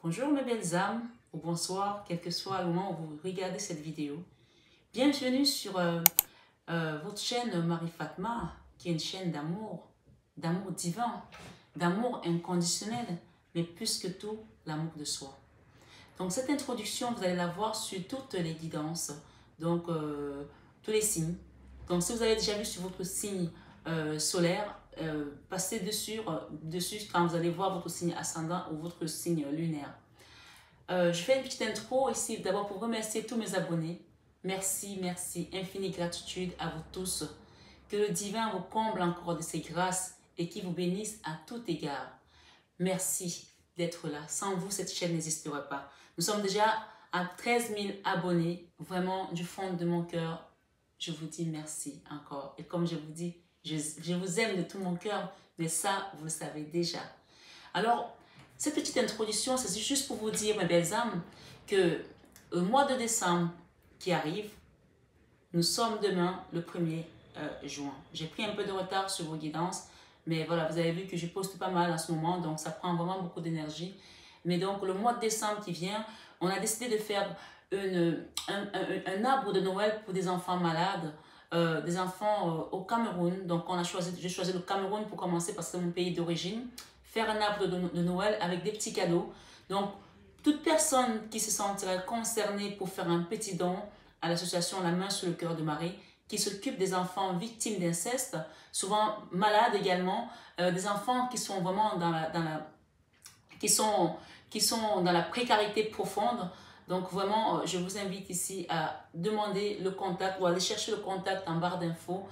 Bonjour mes belles âmes, ou bonsoir, quel que soit le moment où vous regardez cette vidéo. Bienvenue sur votre chaîne Marie Fatma, qui est une chaîne d'amour divin, d'amour inconditionnel, mais plus que tout, l'amour de soi. Donc cette introduction, vous allez la voir sur toutes les guidances, donc tous les signes. Donc si vous avez déjà vu sur votre signe solaire, passez dessus quand vous allez voir votre signe ascendant ou votre signe lunaire. Je fais une petite intro ici d'abord pour remercier tous mes abonnés. Merci, merci, infinie gratitude à vous tous. Que le divin vous comble encore de ses grâces et qu'il vous bénisse à tout égard. Merci d'être là. Sans vous, cette chaîne n'existerait pas. Nous sommes déjà à 13 000 abonnés. Vraiment, du fond de mon cœur, je vous dis merci encore. Et comme je vous dis, je vous aime de tout mon cœur, mais ça, vous le savez déjà. Alors, cette petite introduction, c'est juste pour vous dire, mes belles âmes, que le mois de décembre qui arrive, nous sommes demain le 1er juin. J'ai pris un peu de retard sur vos guidances, mais voilà, vous avez vu que je poste pas mal en ce moment, donc ça prend vraiment beaucoup d'énergie. Mais donc, le mois de décembre qui vient, on a décidé de faire un arbre de Noël pour des enfants malades, des enfants au Cameroun. Donc, j'ai choisi le Cameroun pour commencer parce que c'est mon pays d'origine. Faire un arbre de Noël avec des petits cadeaux. Donc, toute personne qui se sentirait concernée pour faire un petit don à l'association La Main sur le Cœur de Marie, qui s'occupe des enfants victimes d'inceste, souvent malades également, des enfants qui sont vraiment qui sont dans la précarité profonde. Donc vraiment, je vous invite ici à demander le contact ou aller chercher le contact en barre d'infos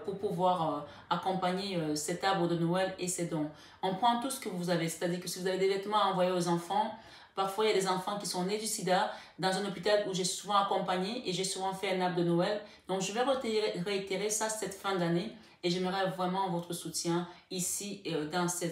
pour pouvoir accompagner cet arbre de Noël et ses dons. On prend tout ce que vous avez, c'est-à-dire que si vous avez des vêtements à envoyer aux enfants, parfois il y a des enfants qui sont nés du sida dans un hôpital où j'ai souvent accompagné et j'ai souvent fait un arbre de Noël. Donc je vais réitérer ça cette fin d'année et j'aimerais vraiment votre soutien ici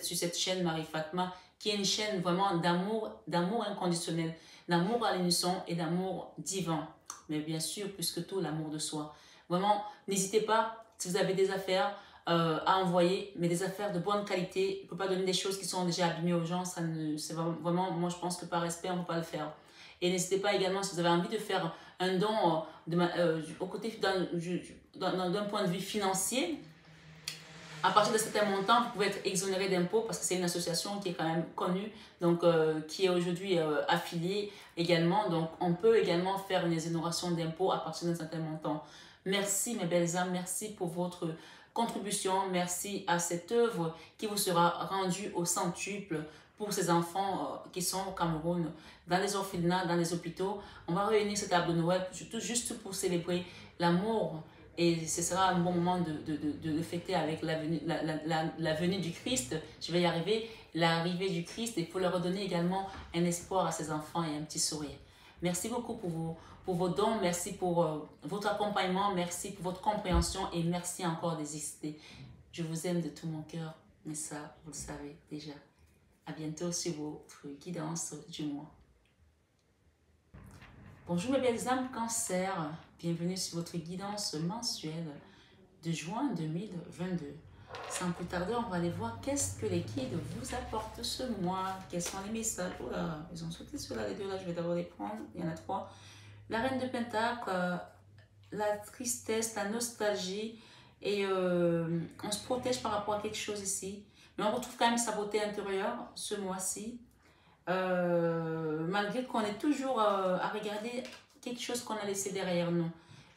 sur cette chaîne Marie Fatma, qui est une chaîne vraiment d'amour inconditionnel, d'amour à l'unisson et d'amour divin. Mais bien sûr, plus que tout, l'amour de soi. Vraiment, n'hésitez pas, si vous avez des affaires à envoyer, mais des affaires de bonne qualité. Il ne faut pas donner des choses qui sont déjà abîmées aux gens. C'est vraiment, moi je pense que par respect, on ne peut pas le faire. Et n'hésitez pas également, si vous avez envie de faire un don au côté d'un point de vue financier, à partir de certains montants, vous pouvez être exonéré d'impôts parce que c'est une association qui est quand même connue, donc qui est aujourd'hui affiliée également. Donc, on peut également faire une exonération d'impôts à partir d'un certain montant. Merci mes belles âmes, merci pour votre contribution, merci à cette œuvre qui vous sera rendue au centuple pour ces enfants qui sont au Cameroun, dans les orphelinats, dans les hôpitaux. On va réunir cet arbre de Noël juste pour célébrer l'amour. Et ce sera un bon moment de le fêter avec la venue du Christ. Je vais y arriver, l'arrivée du Christ. Et pour leur redonner également un espoir à ces enfants et un petit sourire. Merci beaucoup pour vos dons. Merci pour votre accompagnement. Merci pour votre compréhension. Et merci encore d'exister. Je vous aime de tout mon cœur. Mais ça, vous le savez déjà. À bientôt sur votre guidance du mois. Bonjour mes belles âmes Cancer, bienvenue sur votre guidance mensuelle de juin 2022. Sans plus tarder, on va aller voir qu'est-ce que les guides vous apportent ce mois, quels sont les messages. Oh là, ils ont sauté ceux-là, les deux là, je vais d'abord les prendre, il y en a trois. La reine de Pentacle, la tristesse, la nostalgie, et on se protège par rapport à quelque chose ici. Mais on retrouve quand même sa beauté intérieure ce mois-ci. Malgré qu'on est toujours à regarder quelque chose qu'on a laissé derrière nous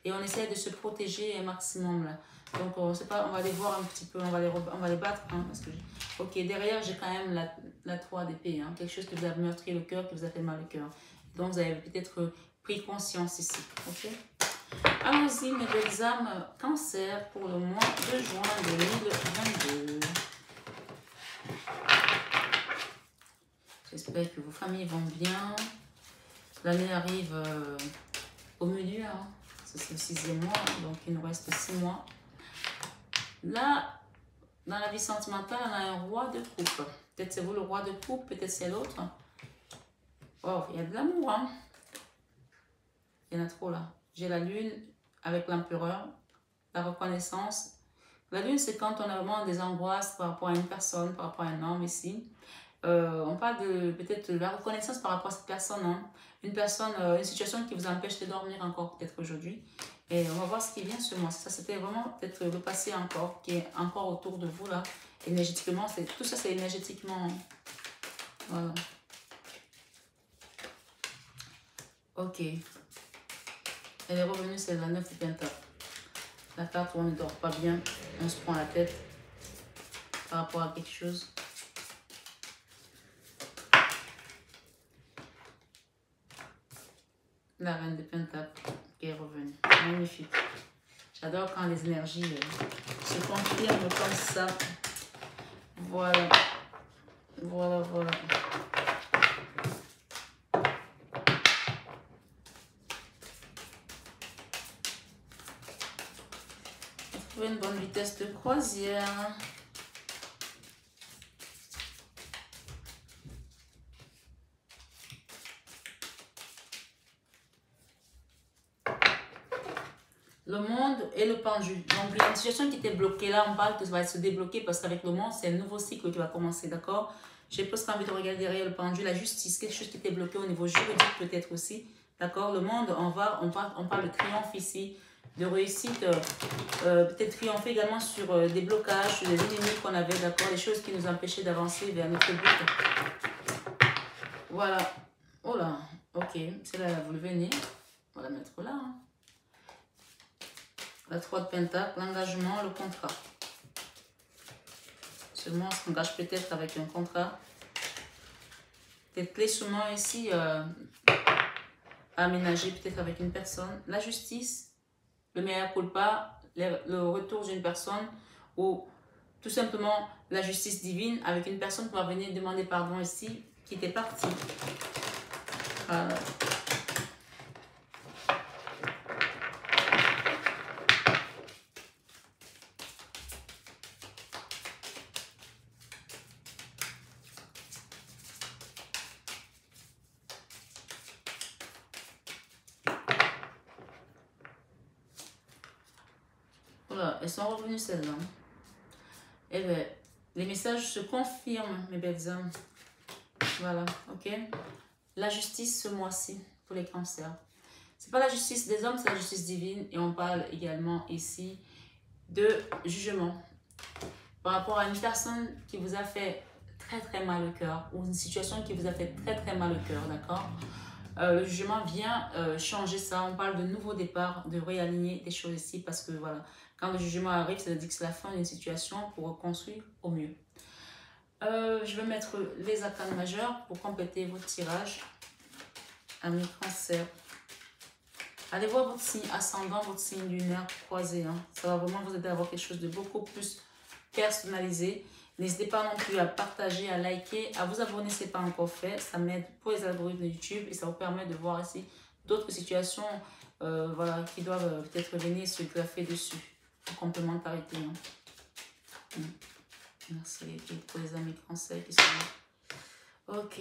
et on essaie de se protéger un maximum là. Donc on sait pas, on va les voir un petit peu, on va les battre hein, parce que ok, derrière j'ai quand même la 3 d'épée hein, quelque chose qui vous a meurtri le cœur, qui vous a fait mal au cœur, donc vous avez peut-être pris conscience ici. Ok, allons-y mes belles âmes Cancer pour le mois de juin 2022. J'espère que vos familles vont bien. L'année arrive au milieu. Hein. C'est le 6e mois, donc il nous reste 6 mois. Là, dans la vie sentimentale, on a un roi de coupe. Peut-être c'est vous le roi de coupe, peut-être c'est l'autre. Oh, il y a de l'amour. Hein. Il y en a trop là. J'ai la lune avec l'empereur, la reconnaissance. La lune, c'est quand on a vraiment des angoisses par rapport à une personne, par rapport à un homme ici. On parle de peut-être de la reconnaissance par rapport à cette personne. Hein. Une situation qui vous empêche de dormir encore peut-être aujourd'hui. Et on va voir ce qui vient sur moi. Ça, c'était vraiment peut-être le passé encore, qui est encore autour de vous là. Énergétiquement, tout ça c'est énergétiquement. Voilà. Ok. Elle est revenue, c'est la 9 de Pentacle. La carte où on ne dort pas bien, on se prend la tête par rapport à quelque chose. La reine de Pentacle qui est revenue. Magnifique. J'adore quand les énergies se confirment comme ça. Voilà. Voilà, voilà. Trouver une bonne vitesse de croisière. Le monde et le pendu. Donc, il y a une situation qui était bloquée là. On parle que ça va se débloquer parce qu'avec le monde, c'est un nouveau cycle qui va commencer, d'accord? J'ai presque envie de regarder derrière le pendu, la justice, quelque chose qui était bloqué au niveau juridique peut-être aussi, d'accord? Le monde, on parle de triomphe ici, de réussite, peut-être triompher également sur des blocages, sur des ennemis qu'on avait, d'accord? Des choses qui nous empêchaient d'avancer vers notre but. Voilà. Oh là, ok. C'est là, vous le venez. On va la mettre là, hein. La 3 de Pentacle, l'engagement, le contrat. Seulement, on s'engage peut-être avec un contrat. Peut-être clé seulement ici, aménager peut-être avec une personne. La justice, le mea culpa, le retour d'une personne ou tout simplement la justice divine avec une personne qui va venir demander pardon ici, qui était partie. Voilà. Voilà, elles sont revenues celles-là. Eh bien, les messages se confirment, mes belles âmes. Voilà, ok. La justice ce mois-ci pour les cancers. C'est pas la justice des hommes, c'est la justice divine. Et on parle également ici de jugement. Par rapport à une personne qui vous a fait très très mal au cœur ou une situation qui vous a fait très très mal au cœur, d'accord? Le jugement vient changer ça. On parle de nouveau départ, de réaligner des choses ici parce que voilà, quand le jugement arrive, ça veut dire que c'est la fin d'une situation pour reconstruire au mieux. Je vais mettre les arcanes majeures pour compléter votre tirage. Amis Cancer. Allez voir votre signe ascendant, votre signe lunaire croisé. Hein. Ça va vraiment vous aider à avoir quelque chose de beaucoup plus personnalisé. N'hésitez pas non plus à partager, à liker, à vous abonner si ce n'est pas encore fait. Ça m'aide pour les algorithmes de YouTube et ça vous permet de voir ici d'autres situations voilà, qui doivent peut-être venir se greffer dessus en complémentarité. Hein. Merci pour les amis français qui sont là. Ok.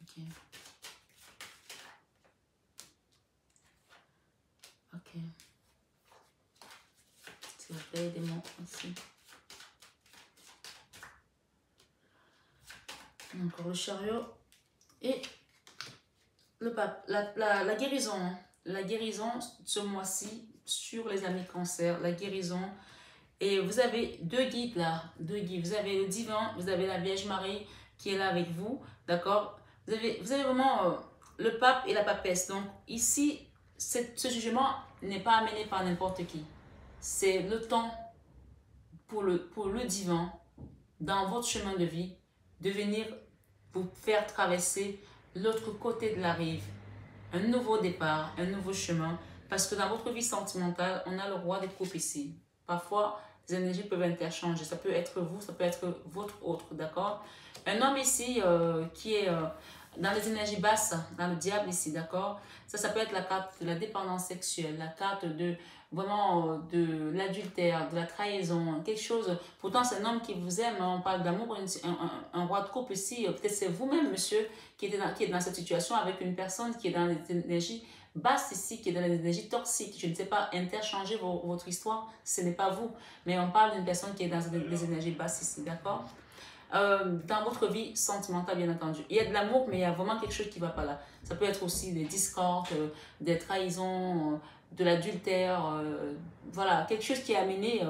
Ok. Ok. C'est vrai, des mots aussi. Encore le chariot. Et le pape. La guérison. Hein. La guérison ce mois-ci sur les amis cancer. La guérison. Et vous avez deux guides là. Deux guides. Vous avez le divin. Vous avez la Vierge Marie qui est là avec vous. D'accord? Vous avez vraiment le pape et la papesse. Donc ici, ce jugement n'est pas amené par n'importe qui. C'est le temps pour le divin, dans votre chemin de vie, de venir vous faire traverser l'autre côté de la rive. Un nouveau départ, un nouveau chemin. Parce que dans votre vie sentimentale, on a le roi des coupes ici. Parfois, les énergies peuvent interchanger. Ça peut être vous, ça peut être votre autre, d'accord? Un homme ici qui est dans les énergies basses, dans le diable ici, d'accord? Ça peut être la carte de la dépendance sexuelle, la carte de vraiment de l'adultère, de la trahison, quelque chose. Pourtant, c'est un homme qui vous aime, on parle d'amour, un roi de coupe ici. Peut-être c'est vous-même, monsieur, qui est dans cette situation avec une personne qui est dans les énergies basse ici, qui est dans les énergies toxiques. Je ne sais pas, interchanger votre histoire, ce n'est pas vous. Mais on parle d'une personne qui est dans des énergies basses ici, d'accord? Dans votre vie sentimentale, bien entendu. Il y a de l'amour, mais il y a vraiment quelque chose qui ne va pas là. Ça peut être aussi des discordes, des trahisons, de l'adultère, voilà, quelque chose qui est amené,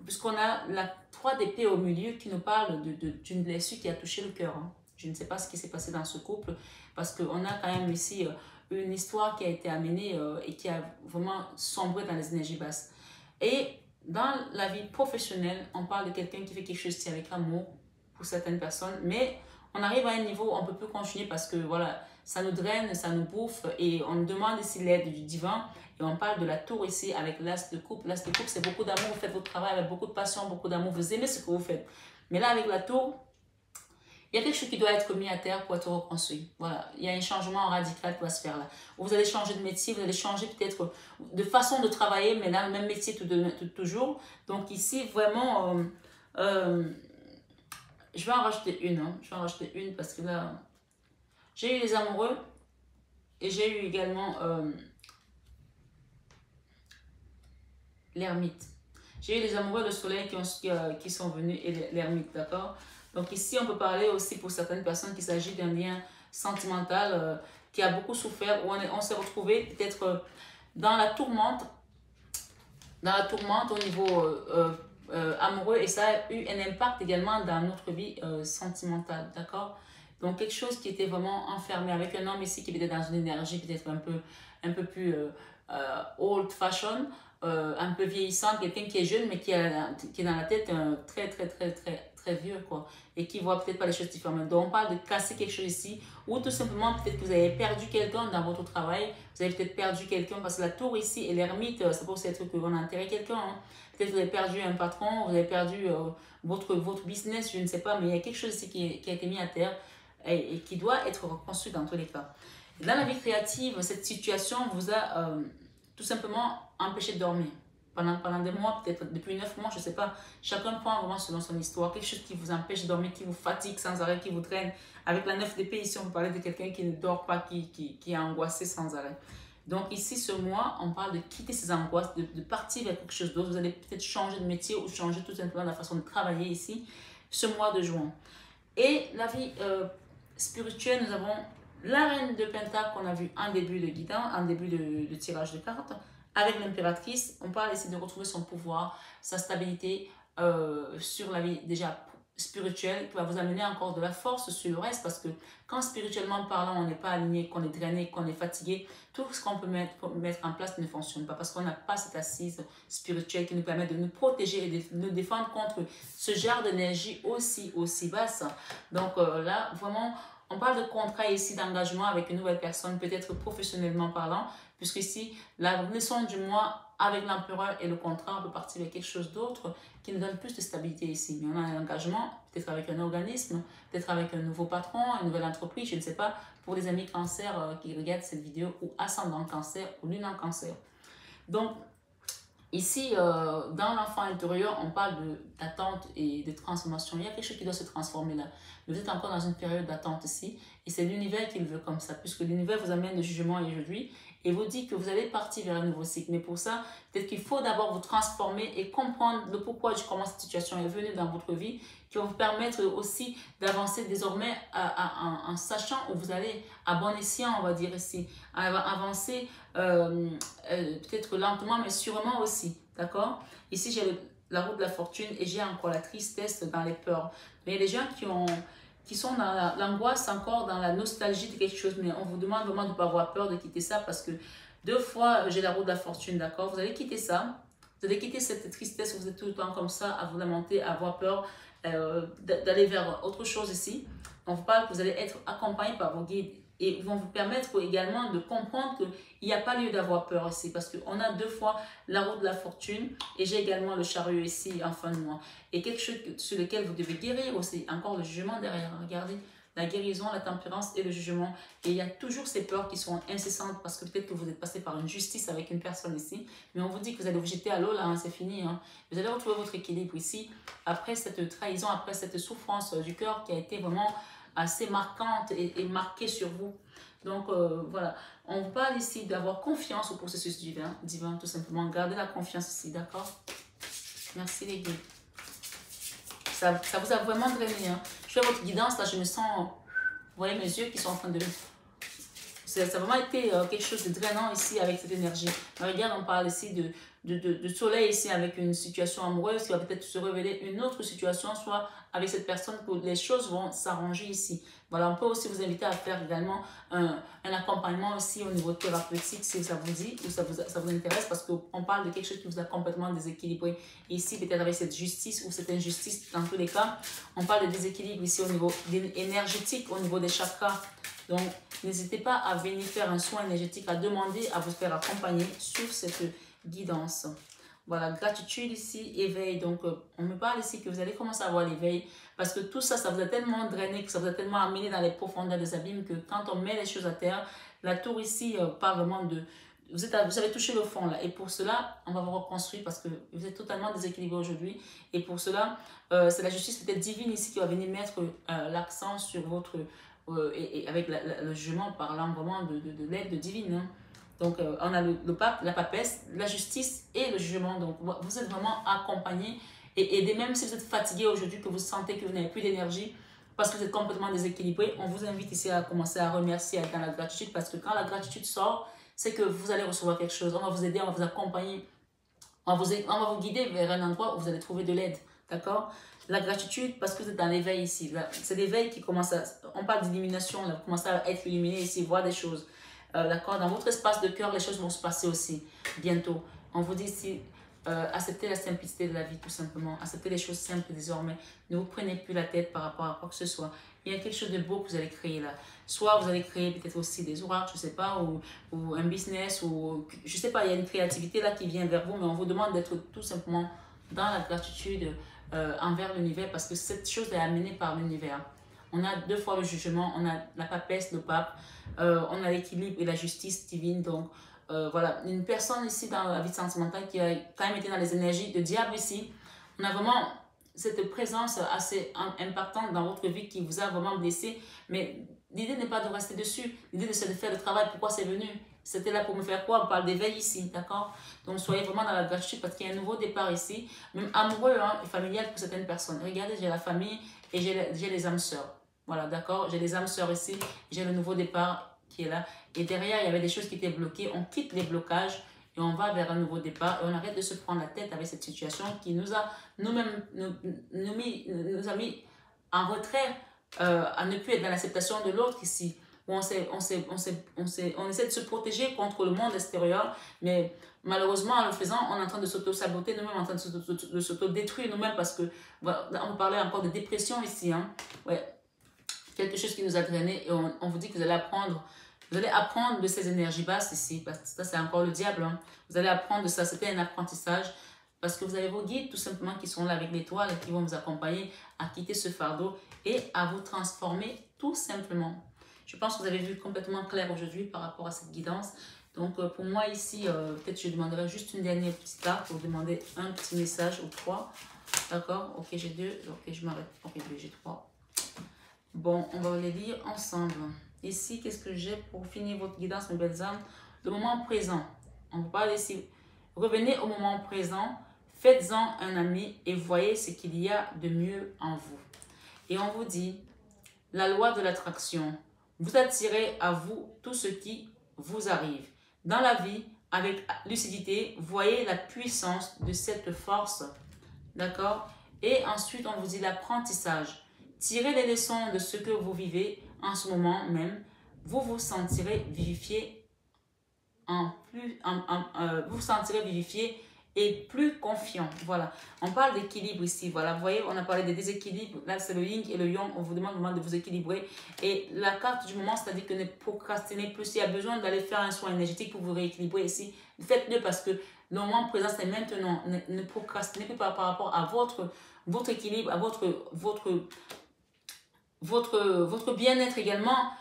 puisqu'on a la 3 d'épée au milieu qui nous parle d'une blessure qui a touché le cœur. Hein. Je ne sais pas ce qui s'est passé dans ce couple, parce qu'on a quand même ici une histoire qui a été amenée et qui a vraiment sombré dans les énergies basses. Et dans la vie professionnelle, on parle de quelqu'un qui fait quelque chose avec amour, pour certaines personnes, mais on arrive à un niveau où on ne peut plus continuer parce que voilà, ça nous draine, ça nous bouffe et on nous demande ici l'aide du divin et on parle de la tour ici avec l'as de coupe. L'as de coupe, c'est beaucoup d'amour, vous faites votre travail avec beaucoup de passion, beaucoup d'amour, vous aimez ce que vous faites. Mais là, avec la tour, il y a quelque chose qui doit être mis à terre pour être reconstruit. Voilà, il y a un changement radical qui va se faire là. Vous allez changer de métier, vous allez changer peut-être de façon de travailler, mais là, le même métier toujours. Donc ici, vraiment... je vais en rajouter une, hein. Je vais en rajouter une parce que là, j'ai eu les amoureux et j'ai eu également l'ermite. J'ai eu les amoureux, le soleil qui sont venus et l'ermite, d'accord? Donc ici, on peut parler aussi pour certaines personnes qu'il s'agit d'un lien sentimental qui a beaucoup souffert, où on s'est retrouvé peut-être dans la tourmente au niveau amoureux et ça a eu un impact également dans notre vie sentimentale, d'accord? Donc quelque chose qui était vraiment enfermé avec un homme ici qui était dans une énergie peut-être un peu plus old fashion, un peu vieillissante, quelqu'un qui est jeune mais qui est dans la tête très vieux quoi et qui voit peut-être pas les choses différemment. Donc on parle de casser quelque chose ici ou tout simplement peut-être que vous avez perdu quelqu'un dans votre travail, vous avez peut-être perdu quelqu'un parce que la tour ici et l'ermite, ça peut aussi être que vous a enterré quelqu'un. Hein. Peut-être que vous avez perdu un patron, vous avez perdu votre business, je ne sais pas, mais il y a quelque chose ici qui a été mis à terre et qui doit être reconstruit dans tous les cas. Dans la vie créative, cette situation vous a tout simplement empêché de dormir. Pendant des mois, peut-être depuis 9 mois, je ne sais pas. Chacun prend vraiment selon son histoire. Quelque chose qui vous empêche de dormir, qui vous fatigue sans arrêt, qui vous traîne. Avec la 9 d'épée, ici, on peut parler de quelqu'un qui ne dort pas, qui est angoissé sans arrêt. Donc ici, ce mois, on parle de quitter ces angoisses, de partir vers quelque chose d'autre. Vous allez peut-être changer de métier ou changer tout simplement la façon de travailler ici, ce mois de juin. Et la vie spirituelle, nous avons la reine de Pentacle qu'on a vu en début de guidance, en début de tirage de cartes. Avec l'impératrice, on parle ici de retrouver son pouvoir, sa stabilité sur la vie déjà spirituelle qui va vous amener encore de la force sur le reste parce que quand spirituellement parlant on n'est pas aligné, qu'on est drainé, qu'on est fatigué, tout ce qu'on peut mettre en place ne fonctionne pas parce qu'on n'a pas cette assise spirituelle qui nous permet de nous protéger et de nous défendre contre ce genre d'énergie aussi basse. Donc là vraiment on parle de contrat ici d'engagement avec une nouvelle personne, peut-être professionnellement parlant, puisque ici, la leçon du mois avec l'empereur et le contrat, on peut partir avec quelque chose d'autre qui nous donne plus de stabilité ici. Mais on a un engagement, peut-être avec un organisme, peut-être avec un nouveau patron, une nouvelle entreprise, je ne sais pas, pour les amis cancer qui regardent cette vidéo, ou ascendant cancer, ou lune en cancer. Donc, ici, dans l'enfant intérieur, on parle d'attente et de transformation. Il y a quelque chose qui doit se transformer là. Vous êtes encore dans une période d'attente ici. Et c'est l'univers qui le veut comme ça. Puisque l'univers vous amène le jugement aujourd'hui. Et vous dit que vous allez partir vers un nouveau cycle. Mais pour ça, peut-être qu'il faut d'abord vous transformer et comprendre le pourquoi du comment cette situation est venue dans votre vie. Qui va vous permettre aussi d'avancer désormais en sachant où vous allez, à bon escient, on va dire ici. Avancer peut-être lentement, mais sûrement aussi. D'accord? Ici, j'ai la roue de la fortune et j'ai encore la tristesse dans les peurs. Mais les gens qui sont dans l'angoisse, encore dans la nostalgie de quelque chose, mais on vous demande vraiment de ne pas avoir peur de quitter ça parce que 2 fois, j'ai la roue de la fortune, d'accord? Vous allez quitter ça. Vous allez quitter cette tristesse où vous êtes tout le temps comme ça, à vous lamenter, à avoir peur, d'aller vers autre chose ici. On vous parle que vous allez être accompagné par vos guides et vont vous permettre également de comprendre qu'il n'y a pas lieu d'avoir peur ici parce qu'on a 2 fois la roue de la fortune et j'ai également le chariot ici en fin de mois. Et quelque chose sur lequel vous devez guérir aussi, encore le jugement derrière. Regardez, la guérison, la tempérance et le jugement. Et il y a toujours ces peurs qui sont incessantes parce que peut-être que vous êtes passé par une justice avec une personne ici. Mais on vous dit que vous allez vous jeter à l'eau là, hein, c'est fini. Hein. Vous allez retrouver votre équilibre ici après cette trahison, après cette souffrance du cœur qui a été vraiment assez marquante et marquée sur vous. Donc, voilà. On parle ici d'avoir confiance au processus divin, tout simplement. Gardez la confiance ici, d'accord? Merci les guides. Ça vous a vraiment drainé. Hein. Je fais votre guidance, là, je me sens... Vous voyez mes yeux qui sont en train de... Ça a vraiment été quelque chose de drainant ici avec cette énergie. Regarde, on parle ici de soleil ici avec une situation amoureuse qui va peut-être se révéler une autre situation, soit avec cette personne que les choses vont s'arranger ici. Voilà, on peut aussi vous inviter à faire également un accompagnement aussi au niveau thérapeutique si ça vous dit ou ça vous intéresse parce qu'on parle de quelque chose qui vous a complètement déséquilibré. Ici, peut-être avec cette justice ou cette injustice, dans tous les cas, on parle de déséquilibre ici au niveau énergétique, au niveau des chakras. Donc, n'hésitez pas à venir faire un soin énergétique, à demander à vous faire accompagner sur cette guidance. Voilà, gratitude ici, éveil. Donc, on me parle ici que vous allez commencer à avoir l'éveil parce que tout ça, ça vous a tellement drainé, que ça vous a tellement amené dans les profondeurs des abîmes que quand on met les choses à terre, la tour ici parle vraiment de... Vous avez touché le fond là et pour cela, on va vous reconstruire parce que vous êtes totalement déséquilibré aujourd'hui et pour cela, c'est la justice peut-être divine ici qui va venir mettre l'accent sur votre... et avec le jugement parlant vraiment de l'aide divine. Hein. Donc, on a le pape, la papesse, la justice et le jugement. Donc, vous êtes vraiment accompagné et aidé, même si vous êtes fatigué aujourd'hui, que vous sentez que vous n'avez plus d'énergie, parce que vous êtes complètement déséquilibré, on vous invite ici à commencer à remercier dans la gratitude, parce que quand la gratitude sort, c'est que vous allez recevoir quelque chose. On va vous aider, on va vous accompagner, on va vous guider vers un endroit où vous allez trouver de l'aide. D'accord? La gratitude, parce que vous êtes dans l'éveil ici. C'est l'éveil qui commence à... On parle d'illumination, vous commencez à être illuminé ici, voir des choses. D'accord? Dans votre espace de cœur, les choses vont se passer aussi, bientôt. On vous dit ici, acceptez la simplicité de la vie, tout simplement. Acceptez les choses simples désormais. Ne vous prenez plus la tête par rapport à quoi que ce soit. Il y a quelque chose de beau que vous allez créer là. Soit vous allez créer peut-être aussi des oracles, je ne sais pas, ou un business, ou je ne sais pas, il y a une créativité là qui vient vers vous, mais on vous demande d'être tout simplement dans la gratitude envers l'univers parce que cette chose est amenée par l'univers. On a deux fois le jugement, on a la papesse, le pape, on a l'équilibre et la justice divine. Donc, voilà, une personne ici dans la vie sentimentale qui a quand même été dans les énergies de diable ici, on a vraiment cette présence assez impactante dans votre vie qui vous a vraiment blessé. Mais l'idée n'est pas de rester dessus, l'idée c'est de faire le travail. Pourquoi c'est venu? C'était là pour me faire quoi? On parle d'éveil ici, d'accord? Donc, soyez vraiment dans la gratitude parce qu'il y a un nouveau départ ici, même amoureux hein, et familial pour certaines personnes. Regardez, j'ai la famille et j'ai les âmes sœurs. Voilà, d'accord? J'ai les âmes sœurs ici, j'ai le nouveau départ qui est là. Et derrière, il y avait des choses qui étaient bloquées. On quitte les blocages et on va vers un nouveau départ. Et on arrête de se prendre la tête avec cette situation qui nous a nous-mêmes nous a mis en retrait à ne plus être dans l'acceptation de l'autre ici. Où on essaie de se protéger contre le monde extérieur, mais malheureusement, en le faisant, on est en train de s'auto-saboter nous-mêmes, en train de s'auto-détruire nous-mêmes parce que, voilà, on parlait encore de dépression ici, hein. Ouais, quelque chose qui nous a drainé et on vous dit que vous allez apprendre de ces énergies basses ici, parce que ça c'est encore le diable, hein. Vous allez apprendre de ça, c'était un apprentissage, parce que vous avez vos guides tout simplement qui sont là avec l'étoile et qui vont vous accompagner à quitter ce fardeau et à vous transformer tout simplement. Je pense que vous avez vu complètement clair aujourd'hui par rapport à cette guidance. Donc pour moi ici, peut-être je demanderai juste une dernière petite carte pour demander un petit message ou trois. D'accord? Ok, j'ai deux. Ok, je m'arrête. Ok, deux, j'ai trois. Bon, on va les lire ensemble. Ici, qu'est-ce que j'ai pour finir votre guidance, mes belles âmes? Le moment présent. On vous parle ici. Revenez au moment présent. Faites-en un ami et voyez ce qu'il y a de mieux en vous. Et on vous dit, la loi de l'attraction. Vous attirez à vous tout ce qui vous arrive. Dans la vie, avec lucidité, voyez la puissance de cette force. D'accord? Et ensuite, on vous dit l'apprentissage. Tirez les leçons de ce que vous vivez en ce moment même. Vous vous sentirez vivifié vous sentirez vivifié et plus confiant. Voilà. On parle d'équilibre ici. Voilà. Vous voyez, on a parlé des déséquilibres. Là, c'est le yin et le yang. On vous demande vraiment de vous équilibrer. Et la carte du moment, c'est-à-dire que ne procrastinez plus. S'il y a besoin d'aller faire un soin énergétique pour vous rééquilibrer ici, faites-le parce que le moment présent, c'est maintenant. Ne procrastinez plus par rapport à votre équilibre, à votre bien-être également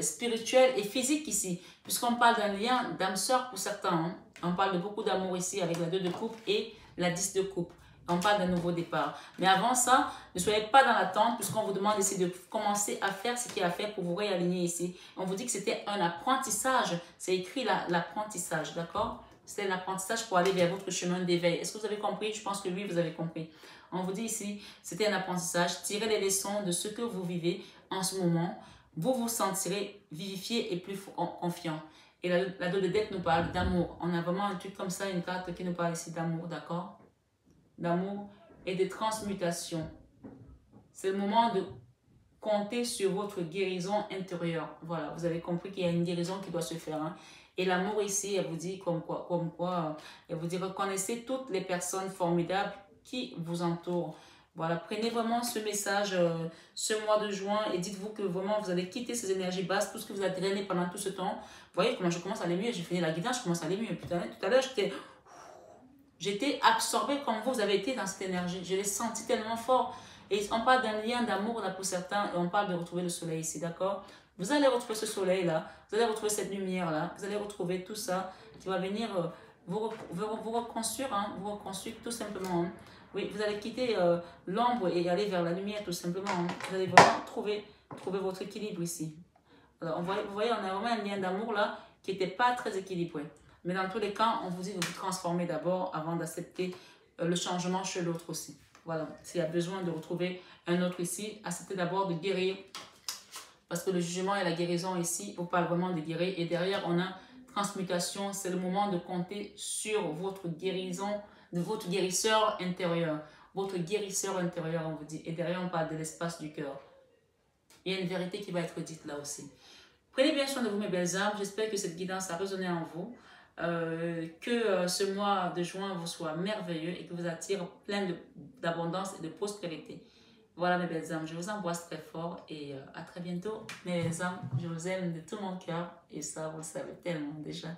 spirituel et physique ici. Puisqu'on parle d'un lien d'âme sœur pour certains. Hein. On parle de beaucoup d'amour ici avec la 2 de coupe et la 10 de coupe. On parle d'un nouveau départ. Mais avant ça, ne soyez pas dans l'attente puisqu'on vous demande ici de commencer à faire ce qu'il y a à faire pour vous réaligner ici. On vous dit que c'était un apprentissage. C'est écrit là, l'apprentissage, d'accord? C'est l'apprentissage pour aller vers votre chemin d'éveil. Est-ce que vous avez compris? Je pense que oui, vous avez compris. On vous dit ici, c'était un apprentissage. Tirez les leçons de ce que vous vivez en ce moment. Vous vous sentirez vivifié et plus confiant. Et la dos de deck nous parle d'amour. On a vraiment un truc comme ça, une carte qui nous parle ici d'amour, d'accord? D'amour et de transmutation. C'est le moment de compter sur votre guérison intérieure. Voilà, vous avez compris qu'il y a une guérison qui doit se faire. Hein. Et l'amour ici, elle vous dit comme quoi, elle vous dit reconnaissez toutes les personnes formidables qui vous entourent. Voilà, prenez vraiment ce message ce mois de juin et dites-vous que vraiment vous allez quitter ces énergies basses, tout ce que vous avez drainé pendant tout ce temps. Vous voyez comment je commence à aller mieux, j'ai fini la guidance, je commence à aller mieux. Putain, tout à l'heure, j'étais absorbée comme vous avez été dans cette énergie. Je l'ai senti tellement fort. Et on parle d'un lien d'amour là pour certains et on parle de retrouver le soleil ici, d'accord? Vous allez retrouver ce soleil là, vous allez retrouver cette lumière là, vous allez retrouver tout ça qui va venir vous reconstruire, hein, vous reconstruire tout simplement. Hein. Oui, vous allez quitter l'ombre et aller vers la lumière tout simplement. Hein. Vous allez vraiment trouver votre équilibre ici. Alors, vous voyez, on a vraiment un lien d'amour là qui n'était pas très équilibré. Mais dans tous les cas, on vous dit de vous transformer d'abord avant d'accepter le changement chez l'autre aussi. Voilà, s'il y a besoin de retrouver un autre ici, acceptez d'abord de guérir. Parce que le jugement et la guérison ici, on parle vraiment de guérir. Et derrière, on a transmutation. C'est le moment de compter sur votre guérison, de votre guérisseur intérieur. Votre guérisseur intérieur, on vous dit. Et derrière, on parle de l'espace du cœur. Il y a une vérité qui va être dite là aussi. Prenez bien soin de vous, mes belles âmes. J'espère que cette guidance a résonné en vous. Que ce mois de juin vous soit merveilleux et que vous attire plein d'abondance et de prospérité. Voilà, mes belles âmes. Je vous embrasse très fort et à très bientôt. Mes belles âmes, je vous aime de tout mon cœur et ça, vous le savez tellement déjà.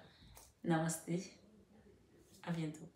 Namasté. À bientôt.